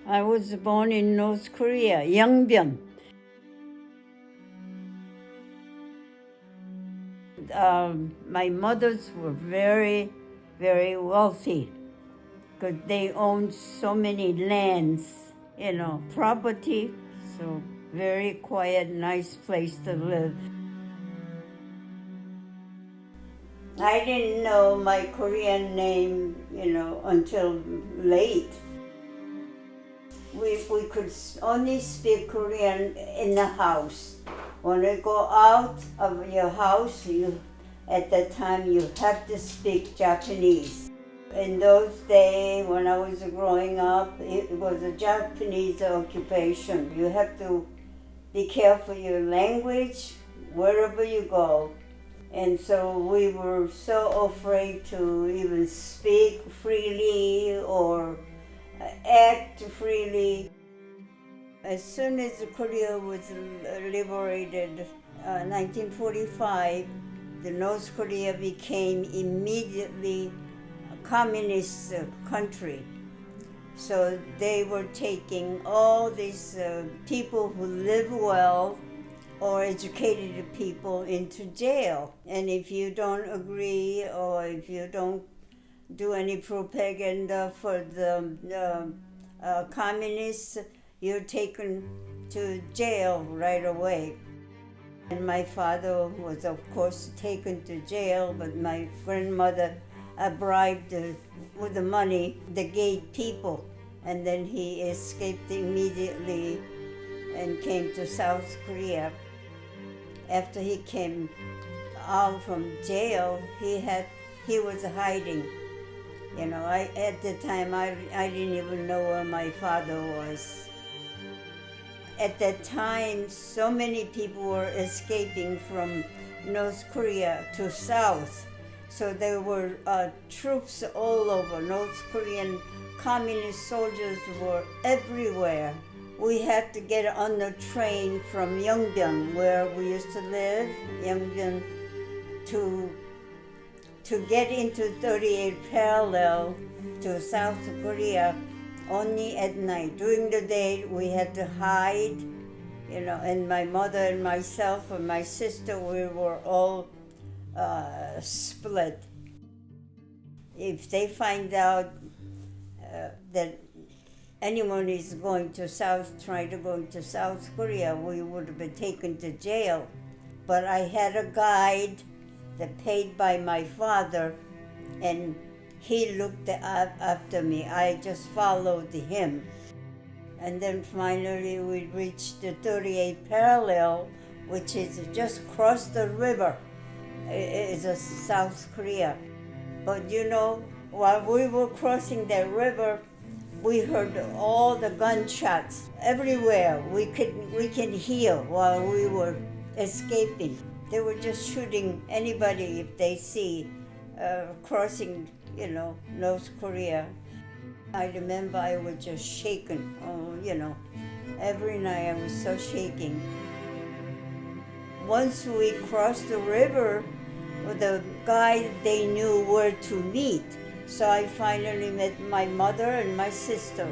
I was born in North Korea, Yangbyon. My mothers were very, very wealthy because they owned so many lands, property. So very quiet, nice place to live. I didn't know my Korean name, until late. We could only speak Korean in the house. When you go out of your house, at that time you have to speak Japanese. In those days, when I was growing up, it was a Japanese occupation. You have to be careful your language wherever you go. And so we were so afraid to even speak freely or act freely. As soon as Korea was liberated, 1945, the North Korea became immediately a communist country. So they were taking all these people who live well or educated people into jail. And if you don't agree or if you don't do any propaganda for the communists, you're taken to jail right away. And my father was, of course, taken to jail, but my grandmother bribed with the money the gay people, and then he escaped immediately and came to South Korea. After he came out from jail, he was hiding. At the time I didn't even know where my father was. At that time, so many people were escaping from North Korea to South. So there were troops all over. North Korean communist soldiers were everywhere. We had to get on the train from Yangbyon, where we used to live, Yangbyon, to get into 38 parallel to South Korea only at night. During the day, we had to hide, and my mother and myself and my sister, we were all split. If they find out that anyone is trying to go to South Korea, we would have been taken to jail. But I had a guide that paid by my father, and he looked after me. I just followed him. And then finally we reached the 38 parallel, which is just across the river. It's a South Korea. But while we were crossing that river, we heard all the gunshots everywhere. We can hear while we were escaping. They were just shooting anybody if they see crossing, North Korea. I remember I was just shaken. Every night I was so shaking. Once we crossed the river, the guy, they knew where to meet. So I finally met my mother and my sister.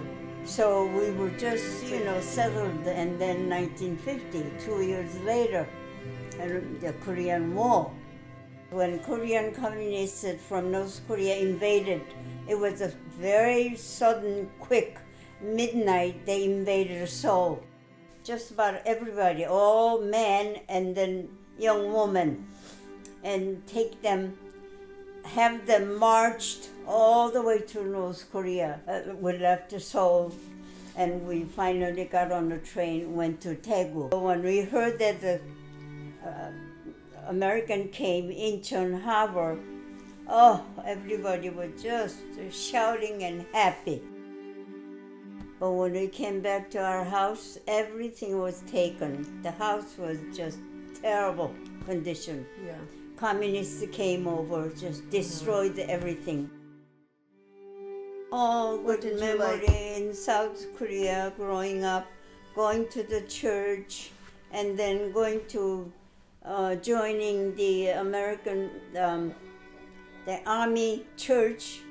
So we were just, settled. And then 1950, 2 years later, the Korean War. When Korean communists from North Korea invaded, it was a very sudden, quick, midnight, they invaded Seoul. Just about everybody, all men and then young women, and have them marched all the way to North Korea. We left Seoul, and we finally got on the train, went to Daegu. When we heard that the American came Incheon Harbor, everybody was just shouting and happy. But when we came back to our house, everything was taken. The house was just terrible condition. Yeah. Communists came over, just destroyed everything. Oh, good memory in South Korea growing up, going to the church, and then going to joining the American, the Army church.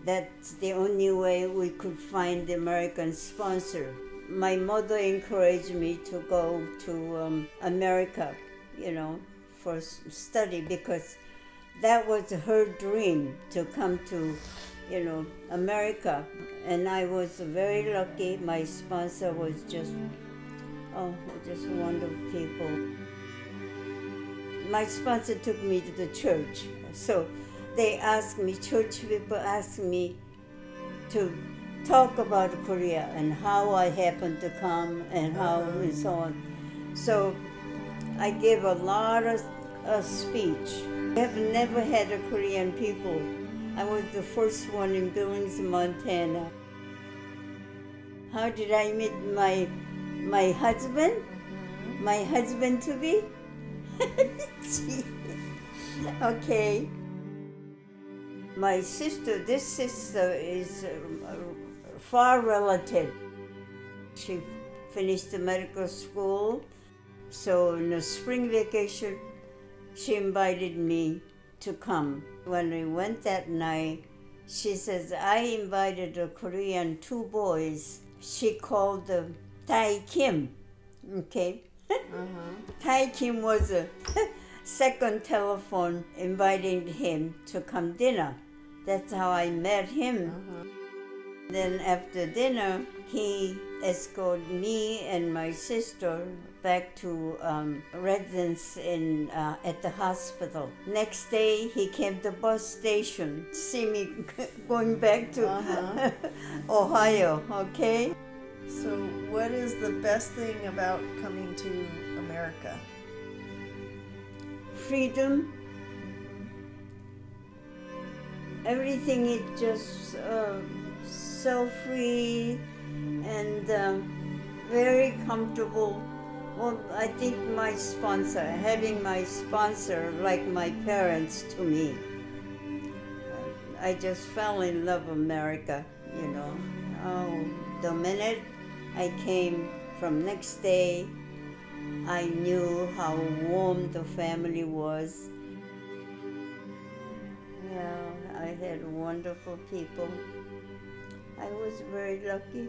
That's the only way we could find the American sponsor. My mother encouraged me to go to America, for study, because that was her dream, to come to, America. And I was very lucky. My sponsor was just wonderful people. My sponsor took me to the church. So church people asked me to talk about Korea and how I happened to come and how and so on. So I gave a lot of speech. I have never had a Korean people. I was the first one in Billings, Montana. How did I meet my husband? My husband to be? Okay. This sister is a far relative. She finished the medical school, so in the spring vacation, she invited me to come. When we went that night, she says, I invited a Korean 2 boys. She called them Tai Kim, okay? Tai Kim was a second telephone inviting him to come dinner. That's how I met him. Then after dinner, he escorted me and my sister back to residence at the hospital. Next day, he came to the bus station, see me going back to Ohio, okay? So what is the best thing about coming to America? Freedom. Everything is just so free and very comfortable. Well, I think having my sponsor like my parents to me, I just fell in love with America, Oh, the minute I came from next day, I knew how warm the family was. Yeah, I had wonderful people. I was very lucky.